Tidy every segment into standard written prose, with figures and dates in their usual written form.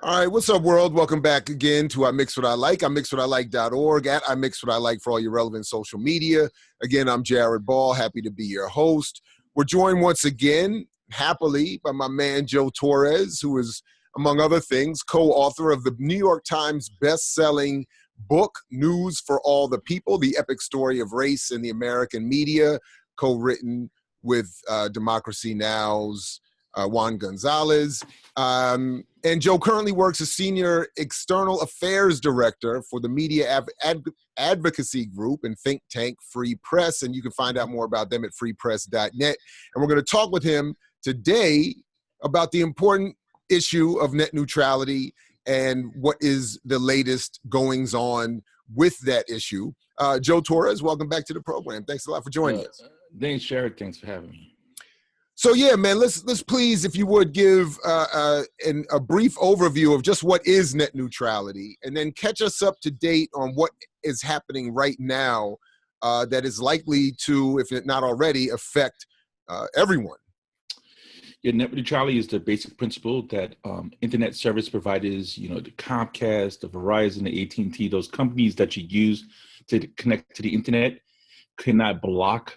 All right, what's up, world? Welcome back again to I Mix What I Like. I Mix What I Like.org at I Mix What I Like for all your relevant social media. Again, I'm Jared Ball, happy to be your host. We're joined once again, happily, by my man Joe Torres, who is, among other things, co-author of the New York Times best-selling book, News for All the People, The Epic Story of Race in the American Media, co-written with Democracy Now!'s Juan Gonzalez. And Joe currently works as Senior External Affairs Director for the Media Advocacy Group and think tank Free Press. And you can find out more about them at freepress.net. And we're going to talk with him today about the important issue of net neutrality and what is the latest goings on with that issue. Joe Torres, welcome back to the program. Thanks a lot for joining us. Thanks, Jared. Thanks for having me. So yeah, man, let's please, if you would, give a brief overview of just what is net neutrality, and then catch us up to date on what is happening right now that is likely to, if not already, affect everyone. Yeah, net neutrality is the basic principle that internet service providers, the Comcast, the Verizon, the AT&T, those companies that you use to connect to the internet cannot block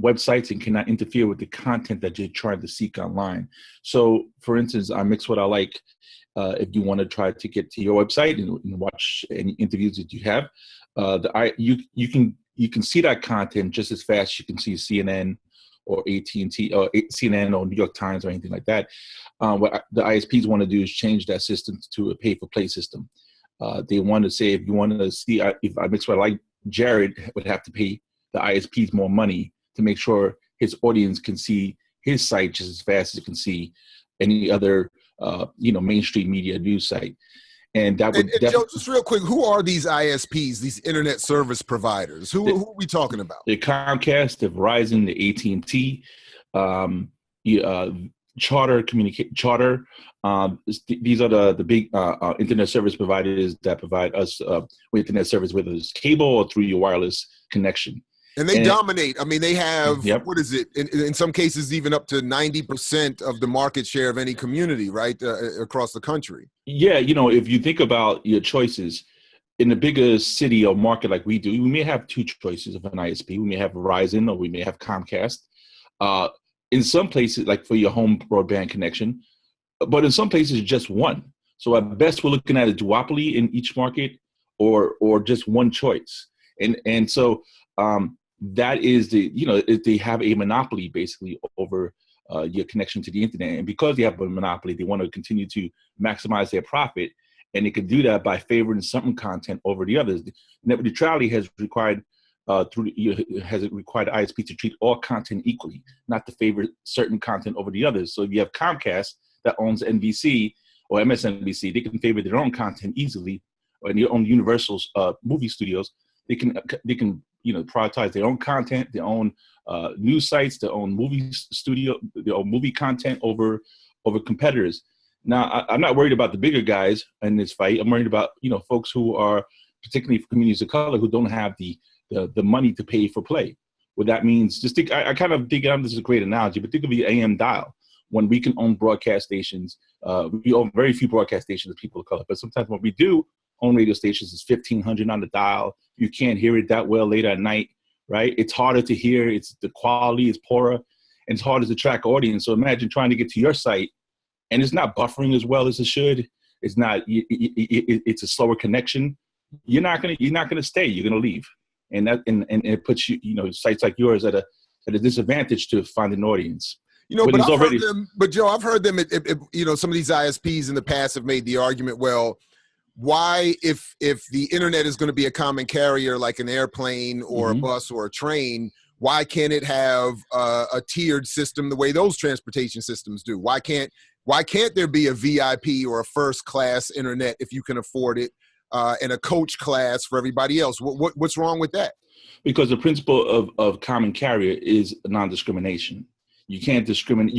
websites and cannot interfere with the content that you're trying to seek online. So, for instance, I Mix What I Like. If you want to try to get to your website and watch any interviews that you have, you can see that content just as fast as you can see CNN or AT&T or CNN or New York Times or anything like that. What the ISPs want to do is change that system to a pay-for-play system. They want to say, if you want to see, if I Mix What I Like, Jared would have to pay the ISPs more money to make sure his audience can see his site just as fast as it can see any other, mainstream media news site. And that would Joe, just real quick, who are these ISPs, these internet service providers? Who are we talking about? The Comcast, the Verizon, the AT&T, Charter. These are the big internet service providers that provide us with internet service, whether it's cable or through your wireless connection. And they dominate. I mean, they have, yep. What is it? In some cases, even up to 90% of the market share of any community, right, across the country. Yeah, if you think about your choices, in a bigger city or market like we do, we may have two choices of an ISP. We may have Verizon or we may have Comcast. In some places, like for your home broadband connection, but in some places, just one. So at best, we're looking at a duopoly in each market or just one choice. And so that is they have a monopoly basically over your connection to the internet. And because they have a monopoly, they want to continue to maximize their profit. And they can do that by favoring certain content over the others. Net neutrality has required ISP to treat all content equally, not to favor certain content over the others. So if you have Comcast that owns NBC or MSNBC, they can favor their own content easily, or their own Universal movie studios. They can prioritize their own content, their own news sites, their own movie studio, their own movie content over competitors. Now, I'm not worried about the bigger guys in this fight. I'm worried about folks who are, particularly for communities of color, who don't have the money to pay for play. What that means, just think. I kind of think this is a great analogy, but think of the AM dial. When we can own broadcast stations, we own very few broadcast stations as people of color, but sometimes when we do own radio stations, it's 1,500 on the dial. You can't hear it that well late at night, right? It's harder to hear. The quality is poorer, and it's harder to track audience. So imagine trying to get to your site, and it's not buffering as well as it should. It's not. It's a slower connection. You're not gonna stay. You're gonna leave, and it puts sites like yours at a disadvantage to find an audience. But Joe, I've heard them. Some of these ISPs in the past have made the argument, well, why, if the internet is going to be a common carrier like an airplane or a bus or a train, why can't it have a tiered system the way those transportation systems do? Why can't there be a VIP or a first class internet if you can afford it, and a coach class for everybody else? What's wrong with that? Because the principle of common carrier is non-discrimination. You can't discriminate.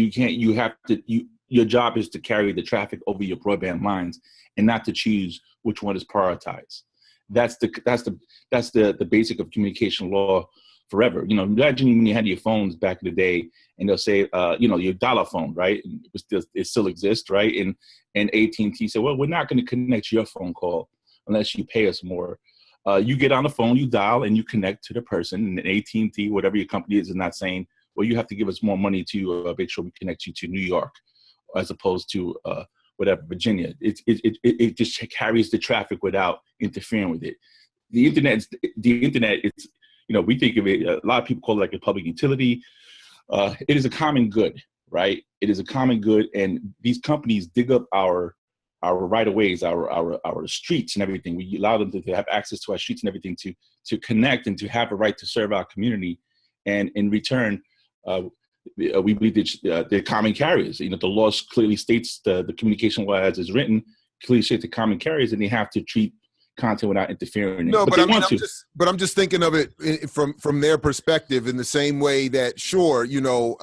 Your job is to carry the traffic over your broadband lines and not to choose which one is prioritized. That's the basic of communication law forever. You know, imagine when you had your phones back in the day, and they'll say, you know, your dollar phone, right? It still exists, right? And AT&T said, well, we're not going to connect your phone call unless you pay us more. You get on the phone, you dial, and you connect to the person. And AT&T, whatever your company is not saying, well, you have to give us more money to make sure we connect you to New York, as opposed to whatever, Virginia. It just carries the traffic without interfering with it. The internet, it's, you know, we think of it, a lot of people call it like a public utility. It is a common good, right? It is a common good, and these companies dig up our right of ways, our streets and everything. We allow them to have access to our streets and everything to connect and to have a right to serve our community. And in return, we believe that they're common carriers. You know, the law clearly states, the communication law as is written clearly states the common carriers, and they have to treat content without interfering. No, but I mean, I'm just thinking of it from their perspective, in the same way that, sure, you know,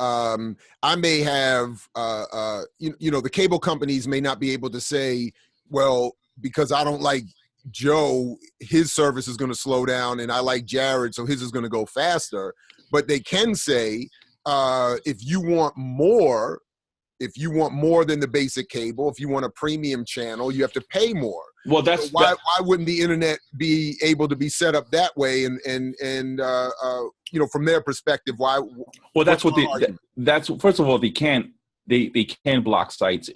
I may have, you know, the cable companies may not be able to say, well, because I don't like Joe, his service is going to slow down, and I like Jared, so his is going to go faster. But they can say, if you want more than the basic cable, if you want a premium channel, you have to pay more. Well, that's so why wouldn't the internet be able to be set up that way? And you know, from their perspective, why? Well, that's what that's first of all, they can block sites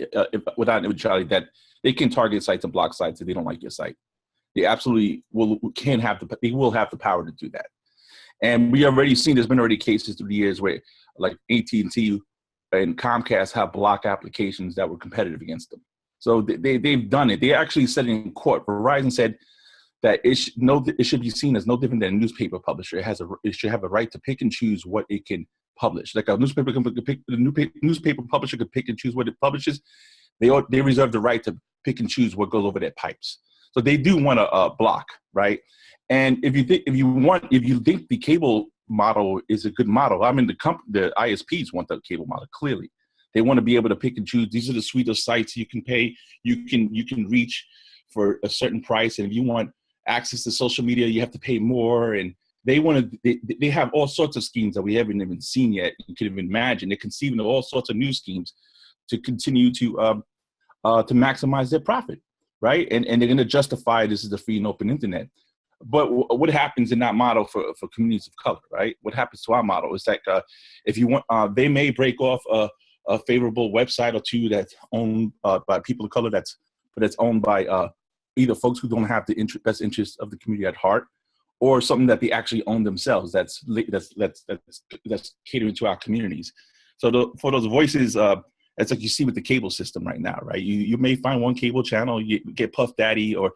without neutrality. That they can target sites and block sites if they don't like your site. They absolutely will have the power to do that. And we already seen, there's been already cases through the years where like AT&T and Comcast have block applications that were competitive against them. So they've done it. They actually said in court, Verizon said that it should be seen as no different than a newspaper publisher. It should have a right to pick and choose what it can publish. Like a newspaper newspaper publisher could pick and choose what it publishes. They reserve the right to pick and choose what goes over their pipes. So they do want to block, right? And if you think the cable model is a good model, I mean, the ISPs want the cable model clearly. They want to be able to pick and choose. These are the suite of sites you can pay. You can reach for a certain price, and if you want access to social media, you have to pay more. And they have all sorts of schemes that we haven't even seen yet. You can even imagine. They're conceiving of all sorts of new schemes to continue to maximize their profit, right? And they're going to justify this is the free and open internet. But what happens in that model for communities of color, right? What happens to our model is like if you want, they may break off a favorable website or two that's owned by people of color, that's owned by either folks who don't have the best interest of the community at heart, or something that they actually own themselves that's catering to our communities. So for those voices, it's like you see with the cable system right now, right? You may find one cable channel, you get Puff Daddy or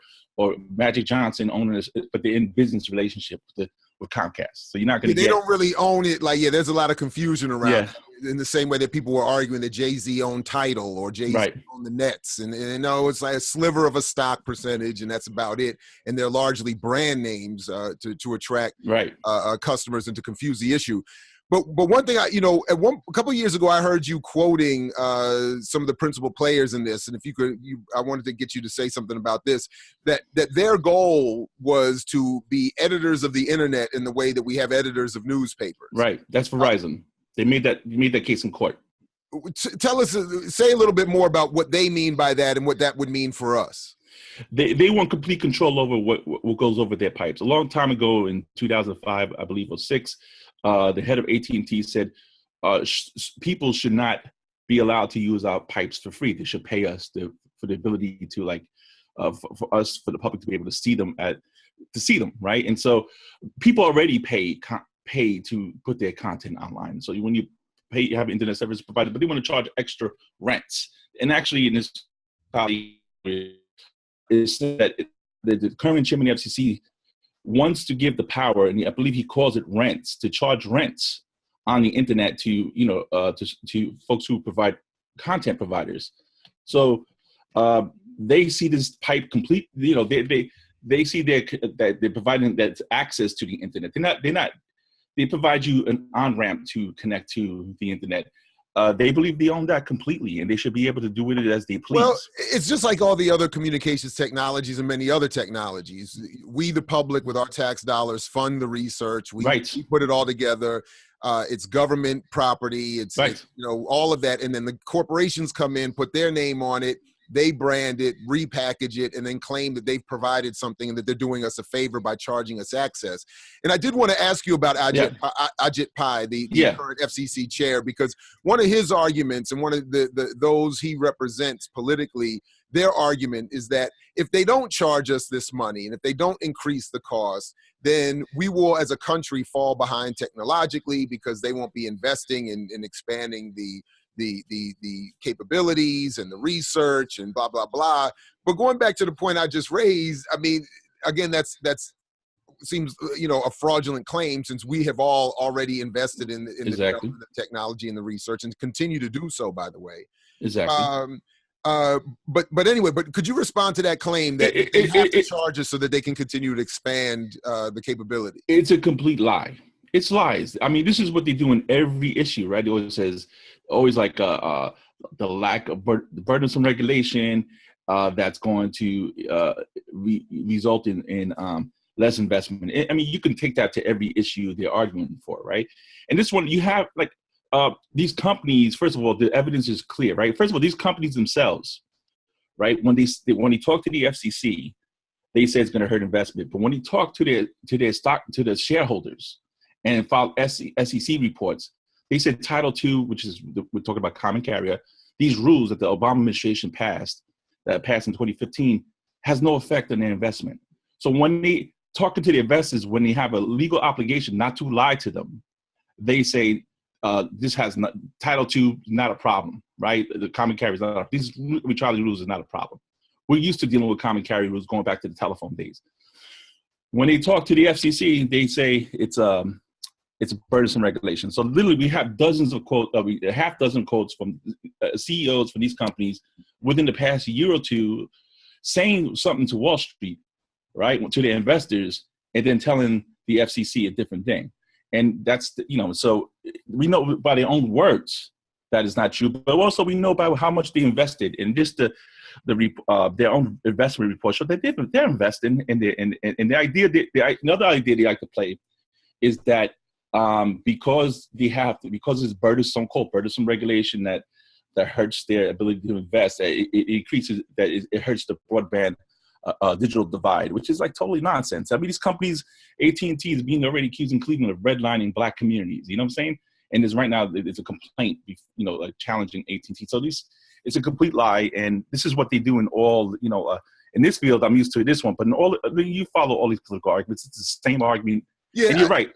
Magic Johnson owning this, but they're in business relationship with Comcast. So you're not going to they don't really own it. Like, there's a lot of confusion around it. In the same way that people were arguing that Jay-Z owned Tidal or Jay-Z owned the Nets. And no, it's like a sliver of a stock percentage, and that's about it. And they're largely brand names to attract customers and to confuse the issue. But one thing, a couple of years ago, I heard you quoting some of the principal players in this, and if you could, I wanted to get you to say something about this. That their goal was to be editors of the internet in the way that we have editors of newspapers. Right, that's Verizon. They made that case in court. Tell us, say a little bit more about what they mean by that and what that would mean for us. They want complete control over what goes over their pipes. A long time ago, in 2005, I believe, or 6. The head of AT&T said people should not be allowed to use our pipes for free. They should pay us for the ability to for the public to be able to see them right? And so people already pay to put their content online. So when you pay, you have an internet service provider, but they want to charge extra rents. And actually, in this is that the current chairman of the FCC wants to give the power, and I believe he calls it rents, to charge rents on the internet to to folks who provide content providers. So they see this pipe complete. They see that they're providing that access to the internet. They provide you an on-ramp to connect to the internet. they believe they own that completely, and they should be able to do with it as they please. Well, it's just like all the other communications technologies and many other technologies. We, the public, with our tax dollars, fund the research. We put it all together. It's government property. It's all of that. And then the corporations come in, put their name on it. They brand it, repackage it, and then claim that they've provided something and that they're doing us a favor by charging us access. And I did want to ask you about Ajit Pai, the current FCC chair, because one of his arguments and one of those he represents politically, their argument is that if they don't charge us this money and if they don't increase the cost, then we will, as a country, fall behind technologically because they won't be investing in expanding the capabilities and the research and blah, blah, blah. But going back to the point I just raised, I mean, again, that's seems, a fraudulent claim, since we have all already invested in the development of technology and the research and continue to do so, by the way. Exactly. But anyway, could you respond to that claim that they have to charge us so that they can continue to expand the capability? It's a complete lie. It's lies. I mean, this is what they do in every issue, right? It always says, like the lack of burdensome regulation that's going to result in less investment. I mean, you can take that to every issue they're arguing for, right? And this one, you have these companies. First of all, the evidence is clear, right? First of all, these companies themselves, right? When they talk to the FCC, they say it's going to hurt investment. But when they talk to the shareholders and file SEC reports, they said Title II, which is, we're talking about common carrier, these rules that the Obama administration passed in 2015, has no effect on their investment. So when they talking to the investors, when they have a legal obligation not to lie to them, they say Title II is not a problem, right? The common carrier is not these neutrality rules is not a problem. We're used to dealing with common carrier rules going back to the telephone days. When they talk to the FCC, they say it's a burdensome regulation. So literally, we have dozens of quotes, a half dozen quotes from CEOs for these companies within the past year or two, saying something to Wall Street, right, to their investors, and then telling the FCC a different thing. And that's so we know by their own words that is not true, but also we know by how much they invested in just their own investment report show that they're investing in the idea. Another idea they like to play is that because it's so-called burdensome regulation that hurts their ability to invest, it increases that it hurts the broadband digital divide, which is like totally nonsense. I mean, these companies, AT&T is being already accused in Cleveland of redlining Black communities. You know what I'm saying? And there's right now there's a complaint, like challenging AT&T. So it's a complete lie, and this is what they do in all, in this field. I'm used to this one, but in all, you follow all these political arguments. It's the same argument. Yeah, and you're right.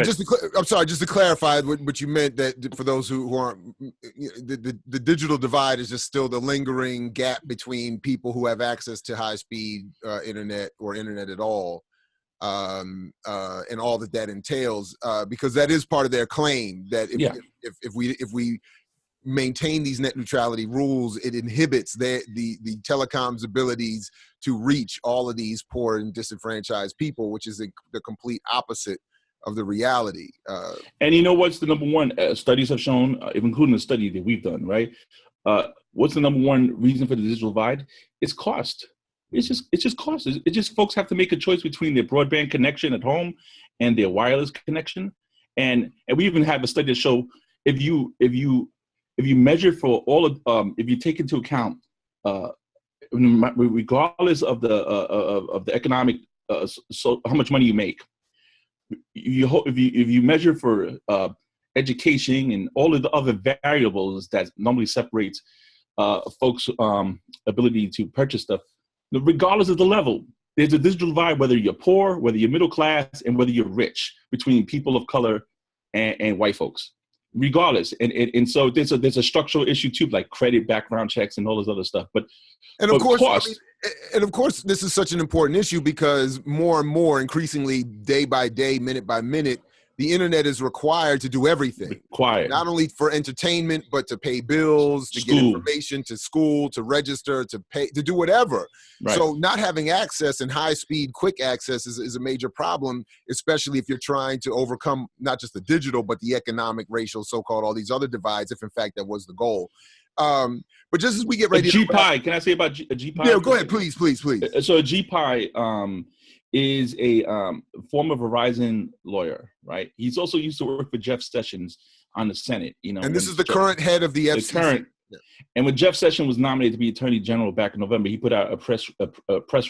Just to clarify what you meant, that for those who aren't, the digital divide is just still the lingering gap between people who have access to high speed internet or internet at all, and all that entails, because that is part of their claim that if we maintain these net neutrality rules, it inhibits the telecom's abilities to reach all of these poor and disenfranchised people, which is the complete opposite of the reality. And you know what's the number one? Studies have shown, including the study that we've done, right? What's the number one reason for the digital divide? It's cost. It's just cost. It's just folks have to make a choice between their broadband connection at home and their wireless connection. And we even have a study that show if you measure for all of if you take into account regardless of the economic so how much money you make, if you measure for education and all of the other variables that normally separates folks' ability to purchase stuff, regardless of the level, there's a digital divide, whether you're poor, whether you're middle class, and whether you're rich, between people of color and white folks, regardless. And so there's a structural issue too, like credit, background checks, and all this other stuff. Of course, this is such an important issue because more and more, increasingly, day by day, minute by minute, the internet is required to do everything. Required. Not only for entertainment, but to pay bills, to get information, to school, to register, to pay, to do whatever. Right. So not having access and high speed, quick access is a major problem, especially if you're trying to overcome not just the digital, but the economic, racial, so-called, all these other divides, if in fact that was the goal. But just as we get ready to GPI, can I say about a GPI? Yeah, go ahead, please. So a GPI is a former Verizon lawyer, right? He's also used to work for Jeff Sessions on the Senate, you know. And this is the current head of the FCC. And when Jeff Sessions was nominated to be Attorney General back in November, he put out a press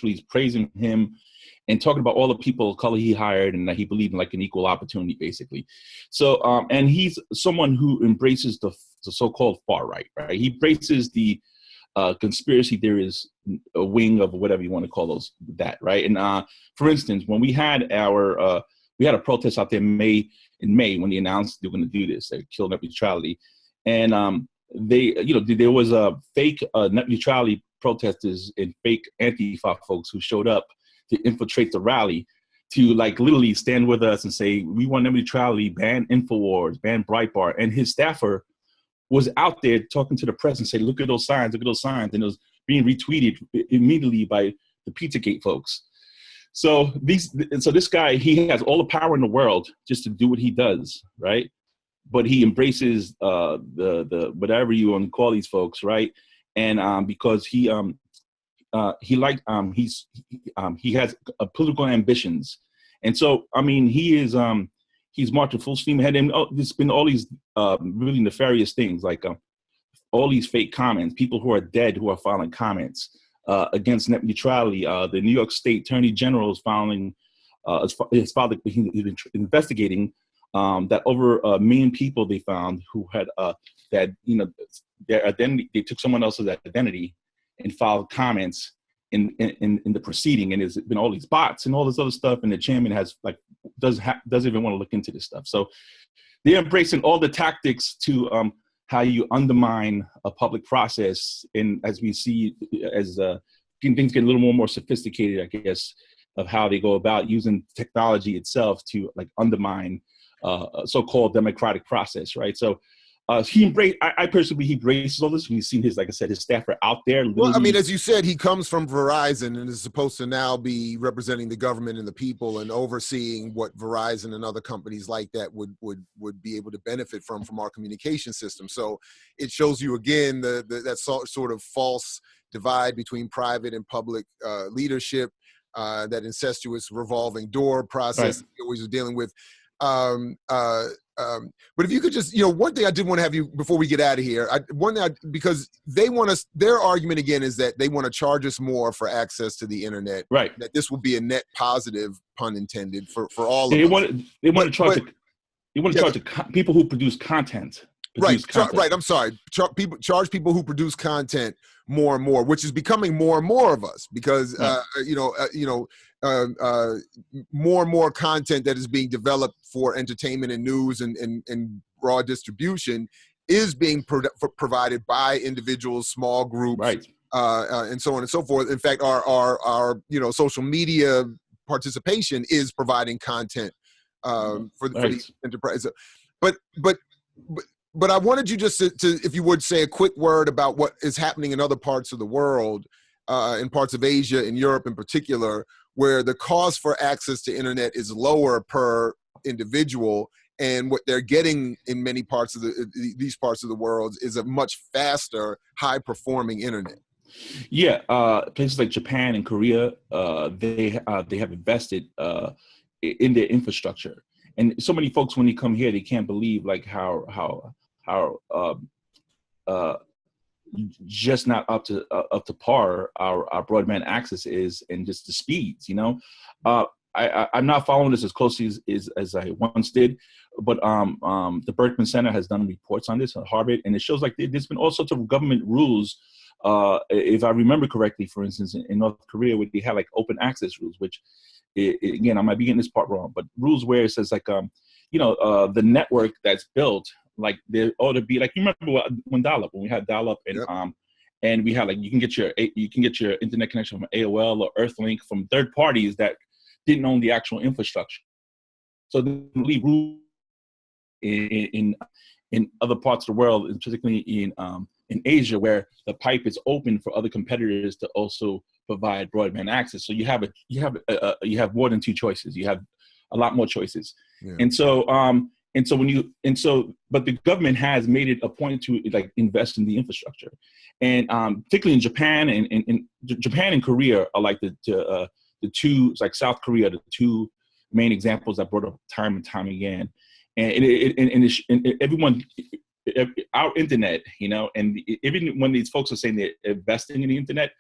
release praising him and talking about all the people of color he hired and that he believed in like an equal opportunity, basically. So, and he's someone who embraces the so-called far right, right? He embraces the conspiracy theories, a wing of whatever you want to call those, that, right? And for instance, when we had our, we had a protest out there in May when they announced they were going to do this, they killed net neutrality. And they, you know, there was a fake net neutrality protesters and fake Antifa folks who showed up to infiltrate the rally, to like literally stand with us and say, we want net neutrality, ban InfoWars, ban Breitbart. And his staffer was out there talking to the press and say, look at those signs, look at those signs. And it was being retweeted immediately by the Pizzagate folks. So this guy, he has all the power in the world just to do what he does, right? But he embraces the whatever you want to call these folks, right? And because he has political ambitions, and so I mean he's marching full steam ahead. And there's been all these really nefarious things, like all these fake comments, people who are dead who are filing comments against net neutrality. The New York State Attorney General is filing, he's investigating that over 1 million people they found who had that, you know, their identity, they took someone else's identity and filed comments in the proceeding, and there's been all these bots and all this other stuff, and the chairman has like doesn't even want to look into this stuff. So they're embracing all the tactics to how you undermine a public process, and as we see, as things get a little more sophisticated, I guess, of how they go about using technology itself to like undermine a so-called democratic process, right? So I personally, he embraces all this. We've seen his, like I said, his staff are out there. Well, I mean, as you said, he comes from Verizon and is supposed to now be representing the government and the people and overseeing what Verizon and other companies like that would be able to benefit from our communication system. So it shows you again that sort of false divide between private and public leadership, that incestuous revolving door process that we always are dealing with. But if you could just, you know, one thing I did want to have you before we get out of here, because they want us, their argument again is that they want to charge us more for access to the internet, right? That this will be a net positive, pun intended, for all of us. They want to charge people who produce content. Right. I'm sorry. Charge people who produce content more and more, which is becoming more and more of us, because more and more content that is being developed for entertainment and news and broad distribution is being provided by individuals, small groups, right, and so on and so forth. In fact, our social media participation is providing content for these enterprises. But I wanted you just to, if you would, say a quick word about what is happening in other parts of the world, in parts of Asia and Europe in particular, where the cost for access to internet is lower per individual, and what they're getting in many parts of these parts of the world is a much faster, high-performing internet. Yeah, places like Japan and Korea, they have invested in their infrastructure, and so many folks, when they come here, they can't believe like how just not up to par our broadband access is, and just the speeds. You know, I'm not following this as closely as I once did, but the Berkman Center has done reports on this at Harvard, and it shows like there's been all sorts of government rules. If I remember correctly, for instance, in North Korea, where they have like open access rules, which again, I might be getting this part wrong, but rules where it says like the network that's built, like there ought to be, like, you remember when when we had dial-up, and yep. And we had like you can get your internet connection from AOL or Earthlink from third parties that didn't own the actual infrastructure. So they leave rules in other parts of the world, and particularly in Asia, where the pipe is open for other competitors to also provide broadband access. So you have more than two choices. You have a lot more choices. Yeah. But the government has made it a point to like invest in the infrastructure, and particularly in Japan and Japan and Korea are like the two, like South Korea, the two main examples I brought up time and time again. And everyone, our internet, and even when these folks are saying they're investing in the internet,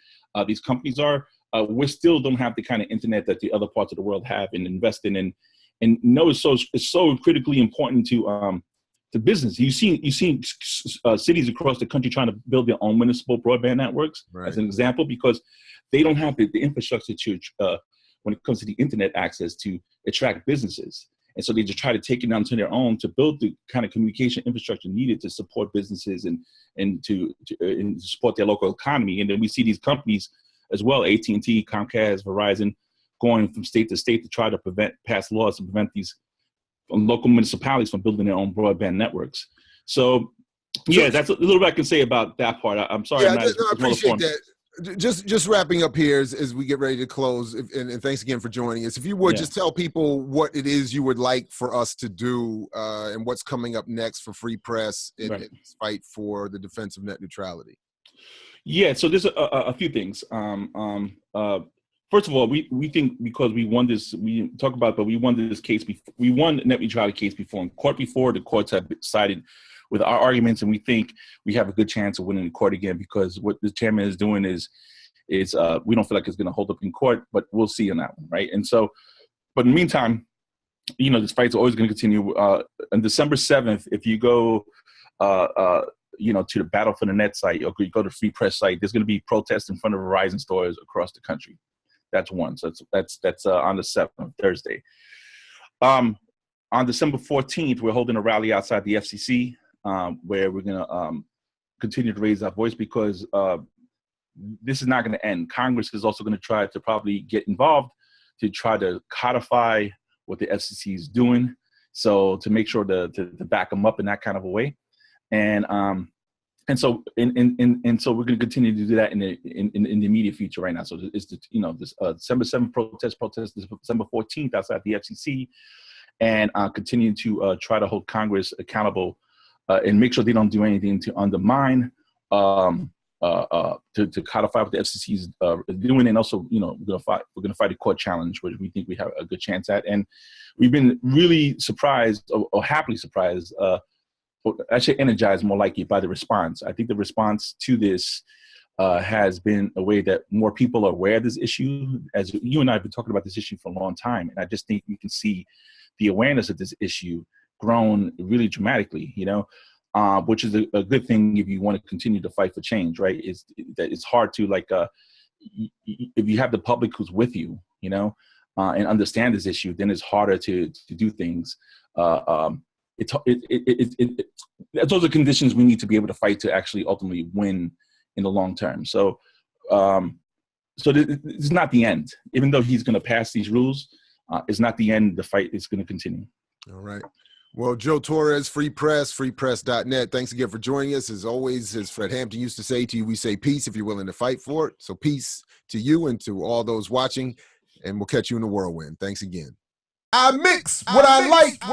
these companies are, we still don't have the kind of internet that the other parts of the world have and investing in. And it's so critically important to business. You've seen cities across the country trying to build their own municipal broadband networks, right, as an example, because they don't have the infrastructure to, when it comes to the internet access, to attract businesses. And so they just try to take it down to their own to build the kind of communication infrastructure needed to support businesses and to support their local economy. And then we see these companies as well, AT&T, Comcast, Verizon, going from state to state to try to pass laws to prevent these local municipalities from building their own broadband networks. So, yeah, that's a little bit I can say about that part. I'm sorry. Yeah, I appreciate that. Just wrapping up here as we get ready to close, and thanks again for joining us. If you would, just tell people what it is you would like for us to do and what's coming up next for Free Press in its fight for the defense of net neutrality. Yeah, so there's a few things. First of all, we think because we won this, we talk about, but we won this case before. We won the net neutrality case before in court before. The courts have sided with our arguments, and we think we have a good chance of winning in court again, because what the chairman is doing is we don't feel like it's going to hold up in court, but we'll see on that one, right? And so, but in the meantime, this fight's always going to continue. On December 7th, if you go, to the Battle for the Net site, or you go to Free Press site, there's going to be protests in front of Verizon stores across the country. That's one. So that's on the 7th, Thursday. On December 14th, we're holding a rally outside the FCC, where we're going to continue to raise our voice, because this is not going to end. Congress is also going to try to probably get involved to try to codify what the FCC is doing, so to make sure to back them up in that kind of a way. And so we're going to continue to do that in the immediate future right now. So it's this December 7th protest, December 14th outside the FCC, and continue to try to hold Congress accountable and make sure they don't do anything to undermine, to codify what the FCC is doing. And also, we're going to fight a court challenge, which we think we have a good chance at. And we've been really surprised, or happily surprised, actually energized more likely by the response. I think the response to this has been a way that more people are aware of this issue. As you and I have been talking about this issue for a long time, and I just think we can see the awareness of this issue grown really dramatically, which is a good thing if you want to continue to fight for change, right? Is that it's hard to, like, if you have the public who's with you, and understand this issue, then it's harder to do things. Those are conditions we need to be able to fight to actually ultimately win in the long term. So, this is not the end. Even though he's going to pass these rules, it's not the end. The fight is going to continue. All right. Well, Joe Torres, Free Press, freepress.net. Thanks again for joining us. As always, as Fred Hampton used to say to you, we say peace if you're willing to fight for it. So peace to you and to all those watching, and we'll catch you in the whirlwind. Thanks again. I mix what I like.